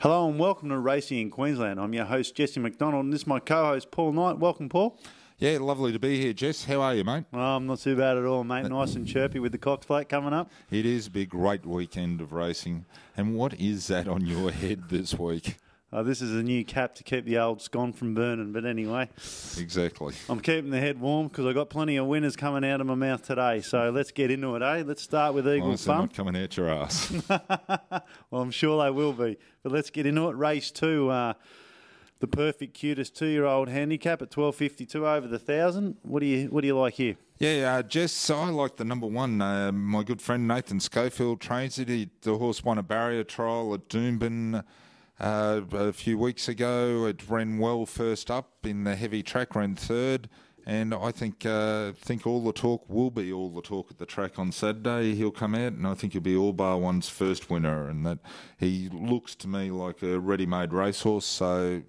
Hello and welcome to Racing in Queensland. I'm your host, Jesse McDonald, and this is my co-host, Paul Knight. Welcome, Paul. Yeah, lovely to be here, Jess. How are you, mate? I'm not too bad at all, mate. Nice and chirpy with the Cox Plate coming up. It is a great weekend of racing. And what is that on your head this week? This is a new cap to keep the old scone from burning, but anyway. Exactly. I'm keeping the head warm because I've got plenty of winners coming out of my mouth today. So let's get into it, eh? Let's start with Eagle They're Fun. not coming out your ass. Well, I'm sure they will be. But let's get into it. Race 2, the perfect cutest 2-year-old handicap at 12.52 over the 1,000. What do you like here? Yeah, Jess, I like the number one. My good friend Nathan Schofield trains it. The horse won a barrier trial at Doomben a few weeks ago. It ran well first up in the heavy track, ran third. And I think all the talk will be all the talk at the track on Saturday. He'll come out, and I think he'll be all bar one's first winner. And that he looks to me like a ready-made racehorse. So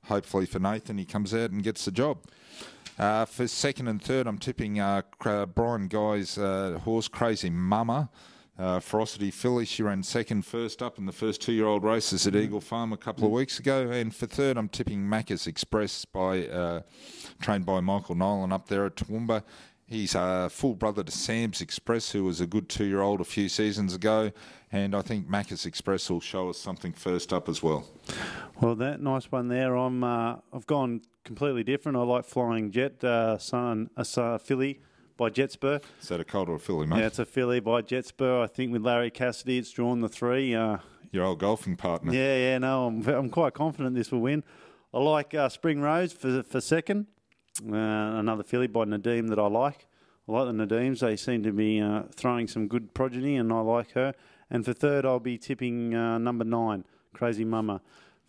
hopefully for Nathan, he comes out and gets the job. For second and third, I'm tipping Brian Guy's horse, Crazy Mama. Ferocity filly, she ran second first up in the first 2-year-old races at Eagle Farm a couple of weeks ago. And for third, I'm tipping Macca's Express, trained by Michael Nolan up there at Toowoomba. He's a full brother to Sam's Express, who was a good 2-year-old a few seasons ago. And I think Macca's Express will show us something first up as well. Well, that nice one there. I've gone completely different. I like Flying Jet, filly by Jetspur. Is that a colt or a filly, mate? Yeah, it's a filly by Jetspur. I think with Larry Cassidy, it's drawn the 3. Your old golfing partner. Yeah, no, I'm quite confident this will win. I like Spring Rose for second. Another filly by Nadeem that I like. I like the Nadeems. They seem to be throwing some good progeny, and I like her. And for third, I'll be tipping number 9, Crazy Mama,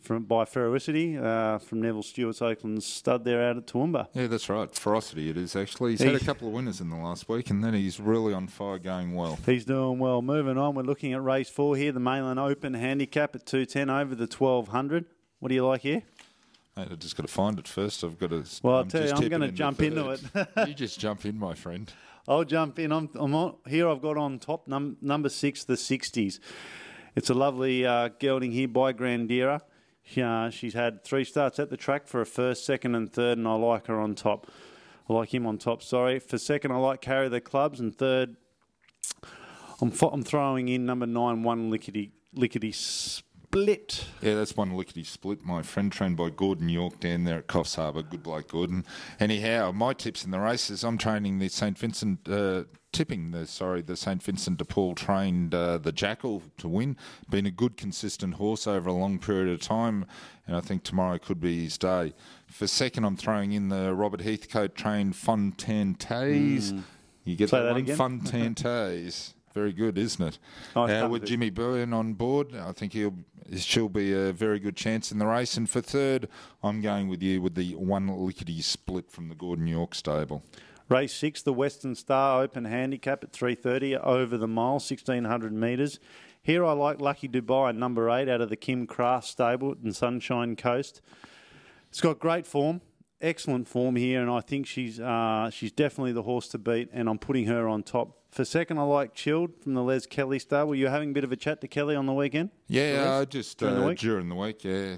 by Ferocity, from Neville Stewart's Oakland stud there out at Toowoomba. Yeah, that's right. Ferocity it is, actually. He's had a couple of winners in the last week, and then he's really on fire, going well. He's doing well. Moving on, we're looking at race 4 here, the Mayland Open handicap at 210 over the 1,200. What do you like here? Mate, I've just got to find it first. I've got to. Well, I'll tell you, I'm going to jump into it. You just jump in, my friend. I'll jump in. I'm on, here I've got on top number 6, the 60s. It's a lovely gelding here by Grandira. She's had 3 starts at the track for a first, second and third, and I like her on top. I like him on top, sorry. For second, I like Carry the Clubs, and third, I'm throwing in number 9, One Lickety Split. Yeah, that's One Lickety Split, my friend, trained by Gordon York down there at Coffs Harbour. Good bloke, Gordon. Anyhow, my tips in the races, I'm training the St. Vincent... the St. Vincent de Paul trained the Jackal to win. Been a good, consistent horse over a long period of time, and I think tomorrow could be his day. For second, I'm throwing in the Robert Heathcote trained Fontantes. You get that one? Again? Fontantes. Very good, isn't it? Nice with Jimmy Byrne on board, I think she'll be a very good chance in the race. And for third, I'm going with you with the One Lickety Split from the Gordon York stable. Race 6, the Western Star Open handicap at 3:30 over the mile, 1,600 metres. Here I like Lucky Dubai, number 8, out of the Kim Craft stable in Sunshine Coast. It's got great form, excellent form here, and I think she's definitely the horse to beat, and I'm putting her on top. For second, I like Chilled from the Les Kelly stable. You're having a bit of a chat to Kelly on the weekend? Yeah, just during the week? Yeah.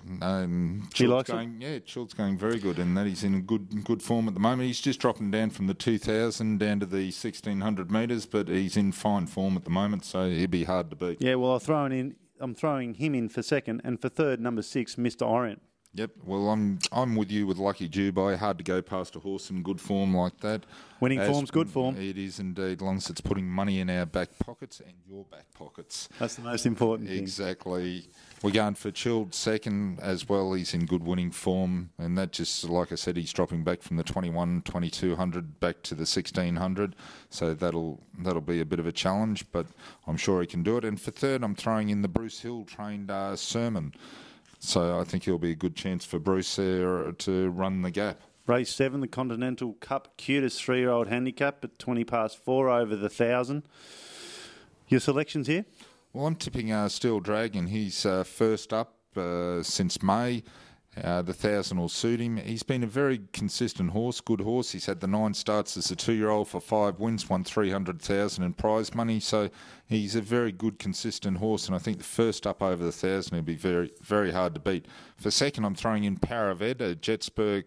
He likes it? Yeah, Chilled's going very good, and that he's in good form at the moment. He's just dropping down from the 2,000 down to the 1,600 metres, but he's in fine form at the moment, so he'll be hard to beat. Yeah, well, I'm throwing him in for second, and for third, number 6, Mr. Orient. Yep. Well, I'm with you with Lucky Dubai. Hard to go past a horse in good form like that. Winning form's good form. It is indeed, long as it's putting money in our back pockets and your back pockets. That's the most important thing. Exactly. We're going for Chilled second as well. He's in good winning form, and that just, like I said, he's dropping back from the 2,200 back to the 1,600. So that'll be a bit of a challenge, but I'm sure he can do it. And for third, I'm throwing in the Bruce Hill trained Sermon. So I think he'll be a good chance for Bruce there to run the gap. Race 7, the Continental Cup cutest 3-year-old handicap at 4 over the 1,000. Your selections here? Well, I'm tipping Steel Dragon. He's first up since May. The 1,000 will suit him. He's been a very consistent horse, good horse. He's had the 9 starts as a 2-year-old for 5 wins, won 300,000 in prize money. So he's a very good, consistent horse. And I think the first up over the 1,000 will be very, very hard to beat. For second, I'm throwing in Paraved, a Jetsburg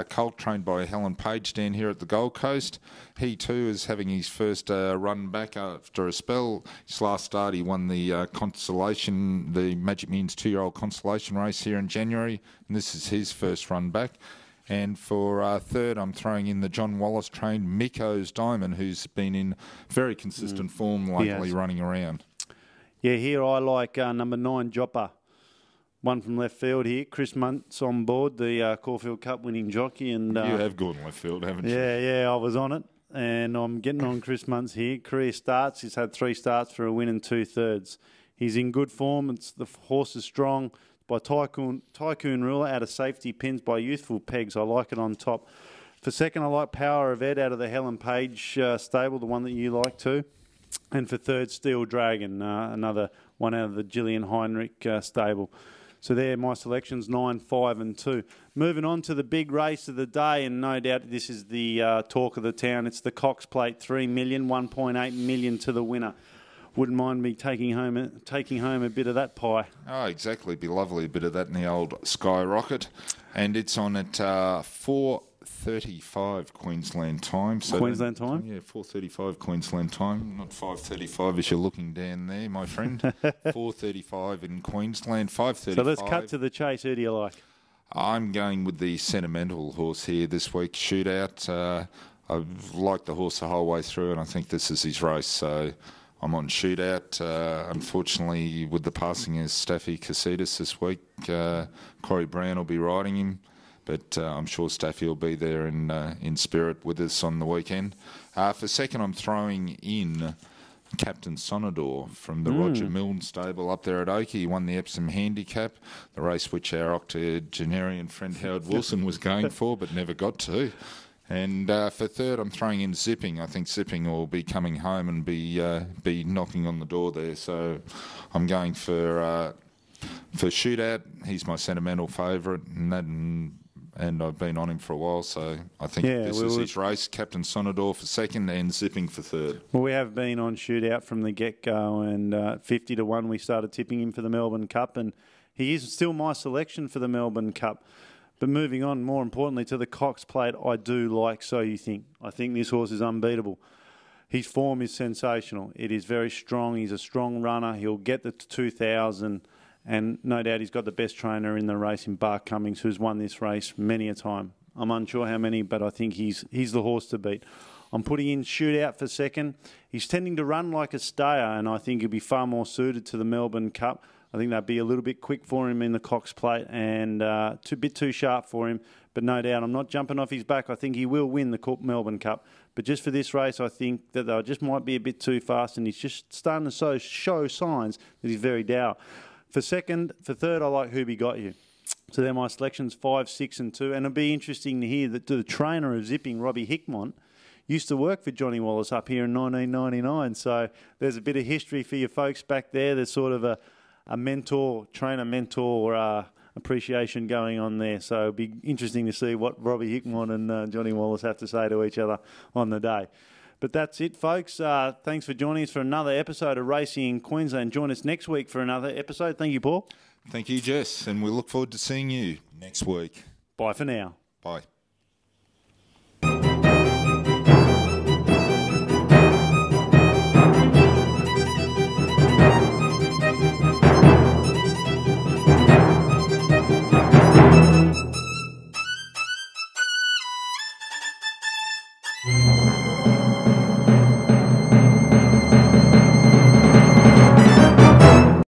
colt trained by Helen Page down here at the Gold Coast. He too is having his first run back after a spell. His last start, he won the Constellation, the Magic Millions 2-year-old Constellation race here in January, and this is his first run back. And for third, I'm throwing in the John Wallace trained Miko's Diamond, who's been in very consistent form lately, running around. Yeah, here I like number 9, Joppa. One from left field here. Chris Muntz on board, the Caulfield Cup winning jockey. And you have gone left field, haven't you? Yeah, I was on it. And I'm getting on Chris Muntz here. Career starts. He's had 3 starts for a win and 2/3. He's in good form. The horse is strong. By Tycoon Ruler out of safety pins by Youthful Pegs. I like it on top. For second, I like Power of Ed out of the Helen Page stable, the one that you like too. And for third, Steel Dragon, another one out of the Gillian Heinrich stable. So there, my selections, 9, 5 and 2. Moving on to the big race of the day, and no doubt this is the talk of the town. It's the Cox Plate, 3 million, 1.8 million to the winner. Wouldn't mind me taking home a bit of that pie. Oh, exactly. It'd be lovely, a bit of that in the old Skyrocket. And it's on at 4:35 Queensland time. So Queensland time? Yeah, 4:35 Queensland time. Not 5:35 as you're looking down there, my friend. 4:35 in Queensland, 5:35. So let's cut to the chase. Who do you like? I'm going with the sentimental horse here this week, Shootout. I've liked the horse the whole way through, and I think this is his race. So I'm on Shootout. Unfortunately, with the passing of Staffy Casitas this week, Corey Brown will be riding him. But I'm sure Staffy will be there in spirit with us on the weekend. For second, I'm throwing in Captain Sonador from the Roger Milne stable up there at Oakey. He won the Epsom Handicap, the race which our octogenarian friend Howard Wilson was going for but never got to. And for third, I'm throwing in Zipping. I think Zipping will be coming home and be knocking on the door there. So I'm going for Shootout. He's my sentimental favourite, and I've been on him for a while, so I think this is his race. Captain Sonador for second and Zipping for third. Well, we have been on Shootout from the get-go, and 50 to 1 we started tipping him for the Melbourne Cup, and he is still my selection for the Melbourne Cup. But moving on, more importantly, to the Cox Plate, I do like So You Think. I think this horse is unbeatable. His form is sensational. It is very strong. He's a strong runner. He'll get the 2,000. And no doubt he's got the best trainer in the race in Bart Cummings, who's won this race many a time. I'm unsure how many, but I think he's the horse to beat. I'm putting in Shootout for second. He's tending to run like a stayer, and I think he'll be far more suited to the Melbourne Cup. I think they'll be a little bit quick for him in the Cox Plate and a bit too sharp for him. But no doubt, I'm not jumping off his back. I think he will win the Melbourne Cup. But just for this race, I think that they just might be a bit too fast, and he's just starting to show signs that he's very dour. For third, I like Who Be Got You. So they're my selections, 5, 6 and 2. And it'll be interesting to hear that the trainer of Zipping, Robbie Hickmont, used to work for Johnny Wallace up here in 1999. So there's a bit of history for you folks back there. There's sort of a trainer-mentor appreciation going on there. So it'll be interesting to see what Robbie Hickmont and Johnny Wallace have to say to each other on the day. But that's it, folks. Thanks for joining us for another episode of Racing in Queensland. Join us next week for another episode. Thank you, Paul. Thank you, Jess. And we look forward to seeing you next week. Bye for now. Bye.